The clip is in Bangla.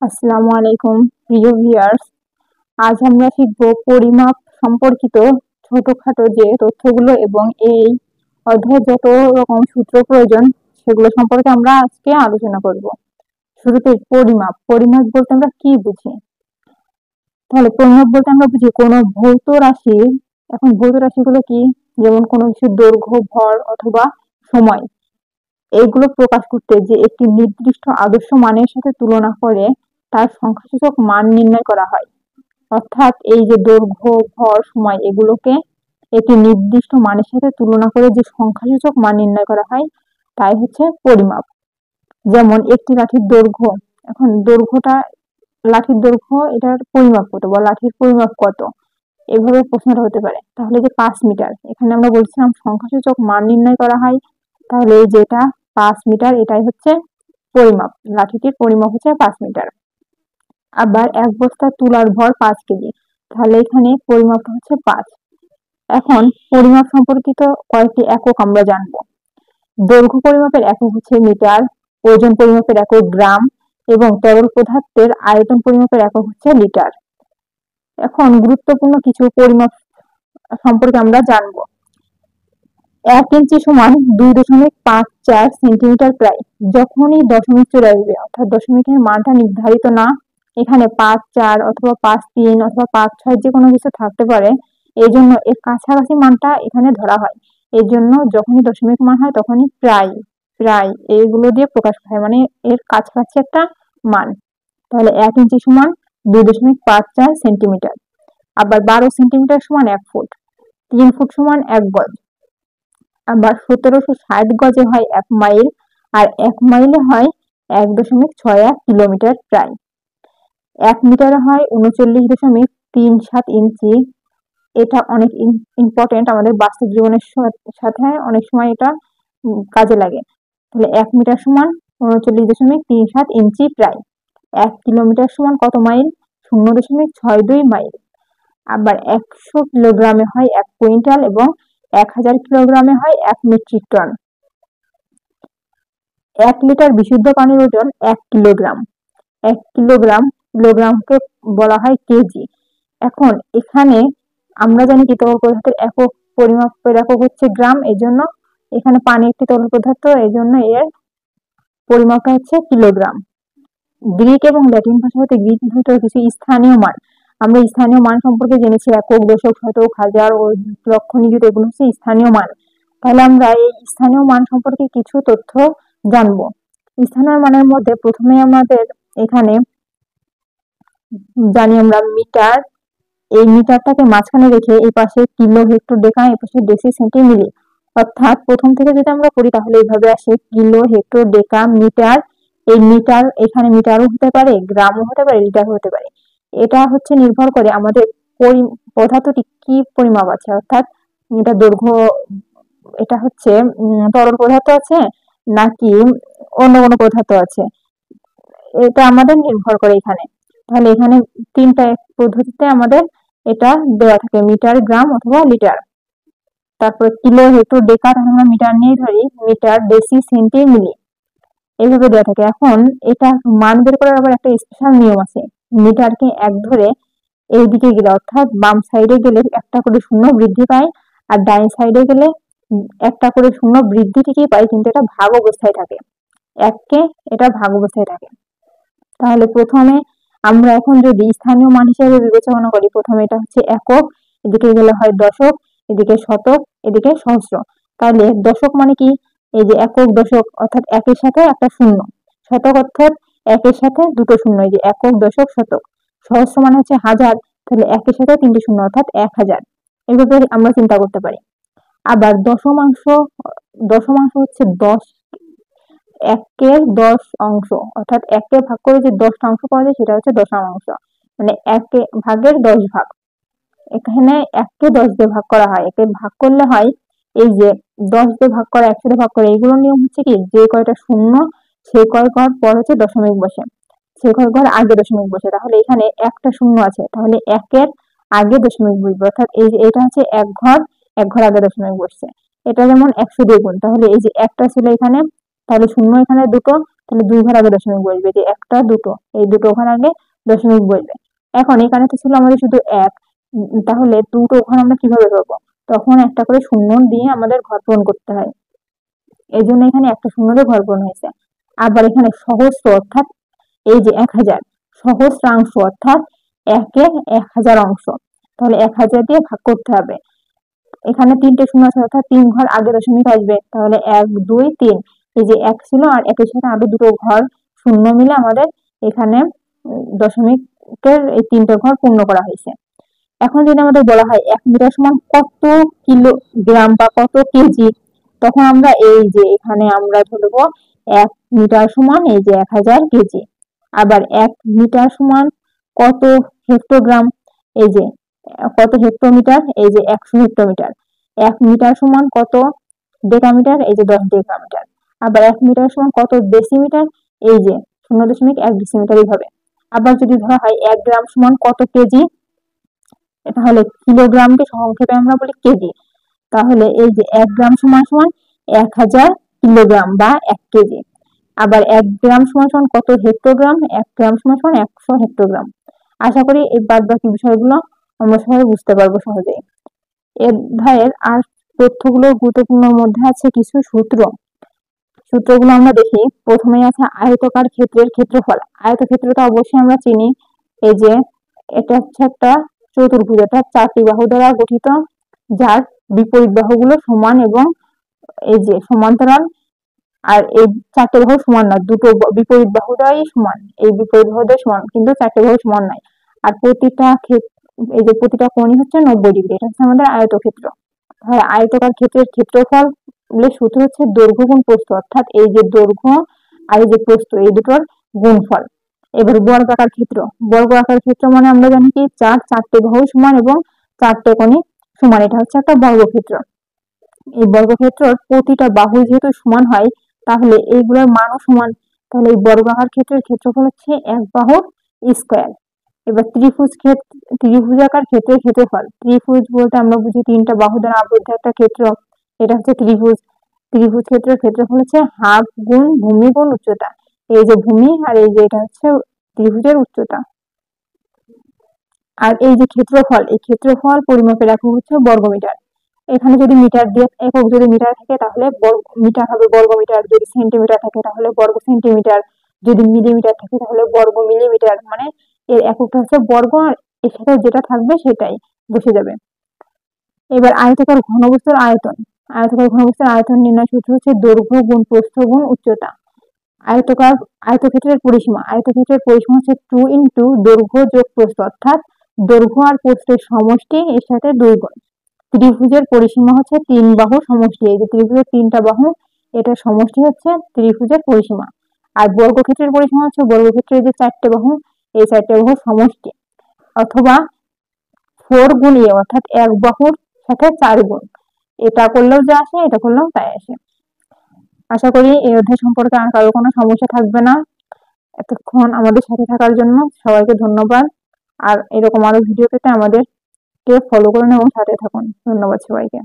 আসসালামু আলাইকুম প্রিয় ভিউয়ার্স। আজ আমরা শিখব পরিমাপ সম্পর্কিত ছোটখাটো যে তথ্যগুলো এবং এই অধ্যায়ে যত রকম সূত্র প্রয়োজন সেগুলো সম্পর্কে আমরা আজকে আলোচনা করব। শুরুতে পরিমাপ পরিমাপ বলতে আমরা কি বুঝি? তাহলে পরিমাপ বলতে আমরা বুঝি কোনো ভৌত রাশি। এখন ভৌত রাশিগুলো কি? যেমন কোনো কিছুর দৈর্ঘ্য, ভর অথবা সময়, এইগুলো প্রকাশ করতে যে একটি নির্দিষ্ট আদর্শ মানের সাথে তুলনা করে তার সংখ্যাসূচক মান নির্ণয় করা হয়। অর্থাৎ এই যে দৈর্ঘ্য, ভর, সময় এগুলোকে একটি নির্দিষ্ট মানের সাথে তুলনা করে যে সংখ্যাসূচক মান নির্ণয় করা হয় তাই হচ্ছে পরিমাপ। যেমন একটি লাঠির দৈর্ঘ্য, এখন লাঠির দৈর্ঘ্য এটার পরিমাপ কত বা লাঠির পরিমাপ কত, এভাবে প্রশ্নটা হতে পারে। তাহলে যে 5 মিটার, এখানে আমরা বলছিলাম সংখ্যাসূচক মান নির্ণয় করা হয়, তাহলে এই যেটা 5 মিটার এটাই হচ্ছে পরিমাপ, লাঠিটির পরিমাপ হচ্ছে 5 মিটার। আবার এক বস্তা তুলার ভর 5 কেজি, তাহলে এখানে পরিমাপটা হচ্ছে 5। এখন পরিমাপ সম্পর্কিত কয়েকটি একক আমরা জানবো। দৈর্ঘ্য পরিমাপের একক হচ্ছে মিটার, ওজন পরিমাপের একক গ্রাম এবং তরল পদার্থের আয়তন পরিমাপের একক হচ্ছে লিটার। এখন গুরুত্বপূর্ণ কিছু পরিমাপ সম্পর্কে আমরা জানবো। 1 ইঞ্চি সমান 2.54 সেন্টিমিটার প্রায়। যখনই দশমিক চলে আসবে অর্থাৎ দশমিকের মানটা নির্ধারিত না, এখানে 5, 4 অথবা 5, 3 অথবা 5, 6 যে কোনো কিছু থাকতে পারে, এই জন্য এর কাছাকাছি মানটা এখানে ধরা হয়। এই জন্য যখনই দশমিক মান হয় তখনই প্রায় প্রায় এইগুলো দিয়ে প্রকাশ করা হয়, মানে এর কাছাকাছি একটা মান। তাহলে 1 ইঞ্চি সমান 2.54 সেন্টিমিটার। আবার 12 সেন্টিমিটার সমান 1 ফুট, 3 ফুট সমান 1 গজ। আবার 1760 গজে হয় 1 মাইল, আর 1 মাইলে হয় 1.61 কিলোমিটার প্রায়। 1 মিটারে হয় 39.37 ইঞ্চি। এটা অনেক ইম্পর্টেন্ট, আমাদের বাস্তব জীবনের সাথে অনেক সময় এটা কাজে লাগে। তাহলে 1 মিটার সমান 39.37 ইঞ্চি প্রায়। 1 কিলোমিটার সমান কত মাইল? 0.62 মাইল। আবার 100 কিলোগ্রামে হয় 1 কুইন্টাল এবং 1000 কিলোগ্রামে হয় 1 মেট্রিক টন। 1 লিটার বিশুদ্ধ পানির ওজন 1 কিলোগ্রাম। 1 কিলোগ্রামকে বলা হয় কেজি। এখন এখানে আমরা জানি কি তরল পদার্থের একক পরিমাপের একক হচ্ছে গ্রাম, এজন্য এখানে পানি একটি তরল পদার্থ, এজন্য এর পরিমাপটা হচ্ছে কিলোগ্রাম। গ্রিক এবং ল্যাটিন ভাষা হতে গৃহীত কিছু স্থানীয় মান, আমরা স্থানীয় মান সম্পর্কে জেনেছি একক, দশক, শতক, হাজার ও লক্ষ, নিযুত, এগুলো হচ্ছে স্থানীয় মান। তাহলে আমরা এই স্থানীয় মান সম্পর্কে কিছু তথ্য জানবো। স্থানীয় মানের মধ্যে প্রথমে আমাদের এখানে জানি আমরা মিটার। এই মিটারটাকে মাঝখানে রেখে এই পাশে কিলো, হেক্টর, ডেকা, এই পাশে ডেসি, সেন্টি, মিলি। অর্থাৎ প্রথম থেকে যদি আমরা করি তাহলে এইভাবে আসে কিলো, হেক্টর, ডেকা, মিটার। এই মিটার এখানে মিটারও হতে পারে, গ্রামও হতে পারে, লিটারও হতে পারে। এটা হচ্ছে নির্ভর করে আমাদের পদার্থটি কি পরিমাপ আছে, অর্থাৎ এটা দৈর্ঘ্য, এটা হচ্ছে তরল পদার্থ আছে নাকি অন্য কোনো পদার্থ আছে, এটা আমাদের নির্ভর করে এখানে। তাহলে এখানে তিনটা পদ্ধতিতে আমাদের এটা দেওয়া থাকে, মিটার, গ্রাম অথবা লিটার। তারপরে কিলো, হেক্টর, ডেকা, আমরা মিটার নিয়ে ধরি, মিটার, ডেসি, সেন্টি, মিলি, এইভাবে দেওয়া থাকে। এখন এটা মান বের করার আবার একটা স্পেশাল নিয়ম আছে। মিটারকে 1 ধরে এইদিকে গেলে অর্থাৎ বাম সাইডে গেলে একটা করে শূন্য বৃদ্ধি পায়, আর ডাইন সাইডে গেলে একটা করে শূন্য বৃদ্ধি ঠিকই পায়, কিন্তু এটা ভাগ অবস্থায় থাকে, 1কে এটা ভাগ অবস্থায় থাকে। তাহলে প্রথমে আমরা এখন যদি স্থানীয় মান হিসেবে বিবেচনা করি, প্রথমে এটা হচ্ছে একক, এদিকে গেলে হয় দশক, এদিকে শতক, এদিকে সহস্র। তাহলে দশক মানে কি? এই যে একক, দশক অর্থাৎ একের সাথে একটা শূন্য, শতক অর্থাৎ একের সাথে দুটো শূন্য, এই যে একক, দশক, শতক। সহস্র মানে হচ্ছে হাজার, তাহলে একের সাথে 3টে শূন্য অর্থাৎ 1000। এইভাবে আমরা চিন্তা করতে পারি। আবার দশমাংশ, দশমাংশ হচ্ছে 10, 1-এর 10 অংশ, অর্থাৎ 1কে ভাগ করে যে 10টা অংশ পাওয়া যায় সেটা হচ্ছে দশমাংশ, মানে 1 ভাগের 10 ভাগ। এখানে 1কে 10 দিয়ে ভাগ করা হয়, একে ভাগ করলে হয় এই যে 10 দিয়ে ভাগ করা, 100 দিয়ে ভাগ করা, এগুলোর নিয়ম হচ্ছে কি, যে কয়টা শূন্য সে কয় ঘর পর হচ্ছে দশমিক বসে, সে কয় ঘর আগে দশমিক বসে। তাহলে এখানে একটা শূন্য আছে, তাহলে 1-এর আগে দশমিক বসবে, অর্থাৎ এই যে এটা হচ্ছে 1 ঘর, 1 ঘর আগে দশমিক বসছে। এটা যেমন 100 দিয়ে গুণ, তাহলে এই যে একটা ছিল এখানে, তাহলে শূন্য এখানে দুটো, তাহলে 2 ঘর আগে দশমিক বসবে, যে একটা দুটো, এই দুটো ঘর আগে দশমিক বসবে। এখন এখানে তো ছিল আমাদের শুধু 1, তাহলে দুটো ঘর আমরা কিভাবে পাবো? তখন একটা করে শূন্য দিয়ে আমাদের ঘর পূরণ করতে হয়, এই জন্য এখানে একটা শূন্য দিয়ে ঘর পূরণ হয়েছে। আবার এখানে সহস্র অর্থাৎ এই যে 1000, সহস্রাংশ অর্থাৎ 1-এর 1000 অংশ, তাহলে 1000 দিয়ে ভাগ করতে হবে। এখানে 3টে শূন্য আছে অর্থাৎ 3 ঘর আগে দশমিক আসবে, তাহলে 1 2 3, এই যে 1 ছিল আর 1-এর সাথে আরো দুটো ঘর শূন্য মিলে আমাদের এখানে দশমিকের এই 3টে ঘর পূর্ণ করা হয়েছে। এখন যদি আমাদের বলা হয় 1 মিটার সমান কত কিলোগ্রাম বা কত কেজি, তখন আমরা এই যে এখানে আমরা ধরবো 1 মিটার সমান এই যে 1000 কেজি। আবার 1 মিটার সমান কত হেক্টোগ্রাম, এই যে কত হেক্টোমিটার, এই যে 100 হেক্টোমিটার। 1 মিটার সমান কত ডেকামিটার, এই যে 10 ডেকামিটার। আবার 1 মিটার সমান কত ডেসিমিটার, এই যে 0.1 ডেসিমিটার। এইভাবে আবার যদি ধরা হয় 1 গ্রাম সমান কত কেজি, তাহলে কিলোগ্রামকে সংক্ষেপে আমরা বলি কেজি। তাহলে এই যে 1 গ্রাম সমান সমান 1000 কিলোগ্রাম বা 1 কেজি। আবার 1 গ্রাম সমান সমান কত হেক্টোগ্রাম, 1 গ্রাম সমান সমান 100 হেক্টোগ্রাম। আশা করি এই বাদ বাকি বিষয়গুলো আমরা সবাই বুঝতে পারবো সহজেই। এর অধ্যায়ের আর তথ্যগুলোর গুরুত্বপূর্ণর মধ্যে আছে কিছু সূত্র। সূত্রগুলো আমরা দেখি। প্রথমেই আছে আয়তকার ক্ষেত্রের ক্ষেত্রফল। আয়তক্ষেত্রটা অবশ্যই আমরা চিনি, এই যে এটা হচ্ছে একটা চতুর্ভুজ, অর্থাৎ 4টি বাহু দ্বারা গঠিত, যার বিপরীত বাহুগুলো সমান এবং এই যে সমান্তরাল। আর এই 4টে বাহু সমান না, দুটো বিপরীত বাহু দ্বারাই সমান, এই বিপরীত বাহু দ্বারা সমান, কিন্তু 4টে বাহু সমান নাই। আর এই যে প্রতিটা কোণই হচ্ছে 90 ডিগ্রি, এটা হচ্ছে আমাদের আয়তক্ষেত্র। হ্যাঁ, আয়তকার ক্ষেত্রের ক্ষেত্রফল সূত্র হচ্ছে দৈর্ঘ্য গুণ প্রস্থ, অর্থাৎ এই যে দৈর্ঘ্য আর এই যে প্রস্থ এই দুটোর গুণফল। এবার বর্গাকার ক্ষেত্র। বর্গাকার ক্ষেত্র মানে আমরা জানি কি 4টে বাহু সমান এবং 4টে কোণই সমান, এটা হচ্ছে একটা বর্গক্ষেত্র। এই বর্গক্ষেত্রের প্রতিটা বাহু যেহেতু সমান হয়, তাহলে এইগুলোর মানও সমান। তাহলে এই বর্গাকার ক্ষেত্রের ক্ষেত্রফল হচ্ছে এক বাহুর স্কয়ার। এবার ত্রিভুজাকার ক্ষেত্রের ক্ষেত্রফল। ত্রিভুজ বলতে আমরা বুঝি 3টা বাহু দ্বারা আবদ্ধ একটা ক্ষেত্র, এটা হচ্ছে ত্রিভুজ। ত্রিভুজ ক্ষেত্রের ক্ষেত্রফল হচ্ছে হাফ গুণ ভূমি গুণ উচ্চতা, এই যে ভূমি আর এই যে এটা হচ্ছে ত্রিভুজের উচ্চতা। আর এই যে ক্ষেত্রফল, এই ক্ষেত্রফল পরিমাপের একক হচ্ছে বর্গমিটার। এখানে যদি মিটার দিয়ে একক যদি মিটার থাকে তাহলে মিটার হবে বর্গমিটার, যদি সেন্টিমিটার থাকে তাহলে বর্গ সেন্টিমিটার, যদি মিলিমিটার থাকে তাহলে বর্গ মিলিমিটার। মানে এর এককটা হচ্ছে বর্গ, আর এর সাথে যেটা থাকবে সেটাই বসে যাবে। এবার আয়তাকার ঘনবস্তুর আয়তন। আয়তাকার ঘনবস্তুর আয়তন নির্ণয় সূত্র হচ্ছে দৈর্ঘ্য গুণ প্রস্থ গুণ উচ্চতা। আয়তক্ষেত্রের পরিসীমা। আয়তক্ষেত্রের পরিসীমা হচ্ছে 2 ইন্টু দৈর্ঘ্য যোগ প্রস্থ, অর্থাৎ দৈর্ঘ্য আর প্রস্থের সমষ্টি এর সাথে 2 গুণ। ত্রিভুজের পরিসীমা হচ্ছে 3 বাহু সমষ্টি, এই যে ত্রিভুজের 3টা বাহু এটার সমষ্টি হচ্ছে ত্রিভুজের পরিসীমা। আর বর্গক্ষেত্রের পরিসীমা হচ্ছে বর্গক্ষেত্রের যে 4টে বাহু এই 4টে বাহুর সমষ্টি, অথবা 4 গুণ এ, অর্থাৎ এক বাহুর সাথে 4 গুণ। এটা করলেও যা আসে, এটা করলেও তাই আসে। আশা করি এই অধ্যায় সম্পর্কে আর কারো কোনো সমস্যা থাকবে না। এতক্ষণ আমাদের সাথে থাকার জন্য সবাইকে ধন্যবাদ। আর এরকম আরো ভিডিও পেতে আমাদেরকে ফলো করুন এবং সাথে থাকুন। ধন্যবাদ সবাইকে।